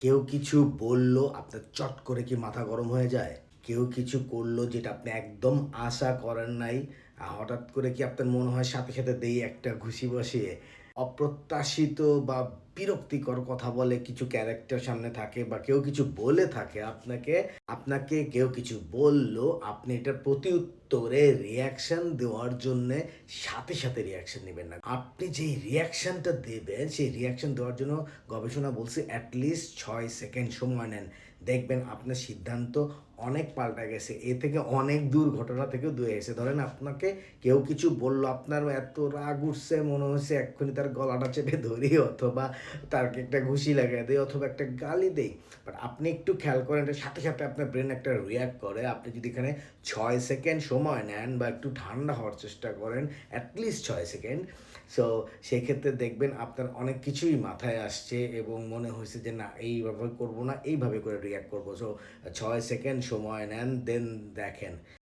কেউ কিছু বলল, আপনার চট করে কি মাথা গরম হয়ে যায়? কেউ কিছু করল যেটা আপনি একদম আশা করেন নাই, হঠাৎ করে কি আপনার মনে হয় সাথে, সাথে দেই একটা ঘুষি বসিয়ে? অপ্রত্যাশিত বা বিরক্তিকর কথা বলে কিছু ক্যারেক্টার সামনে থাকে বা কেউ কিছু বলে থাকে আপনাকে, আপনাকে কেউ কিছু বলল, আপনি এটার প্রতিউত্তরে রিঅ্যাকশন দেওয়ার জন্যে সাথে, সাথে রিঅ্যাকশন নিবেন না। আপনি যেই রিঅ্যাকশনটা দেবেন, সেই রিঅ্যাকশন দেওয়ার জন্য গবেষণা বলছে এট লিস্ট ৬ সেকেন্ড সময় নেন। দেখবেন আপনার সিদ্ধান্ত অনেক পাল্টা গেছে। এ থেকে অনেক দূর ঘটনা থেকেও দূরে গেছে। ধরেন আপনাকে কেউ কিছু বলল, আপনার এত রাগ উঠছে মনে হচ্ছে এক্ষুনি তার গলাটা চেপে ধরি অথবা তাকে একটা ঘুষি লাগায় দেই অথবা একটা গালি দেই। বাট আপনি একটু খেয়াল করেন এটার সাথে, সাথে আপনার ব্রেন একটা রিঅ্যাক্ট করে। আপনি যদি এখানে ৬ সেকেন্ড সময় নেন বা একটু ঠান্ডা হওয়ার চেষ্টা করেন, এট লিস্ট ৬ সেকেন্ড। সো সেক্ষেত্রে দেখবেন আপনার অনেক কিছুই মাথায় আসছে এবং মনে হইছে যে না এইভাবে করব না, এইভাবে করে রিঅ্যাক্ট করব। সো ৬ সেকেন্ড সময় নেন, দেন দেখেন।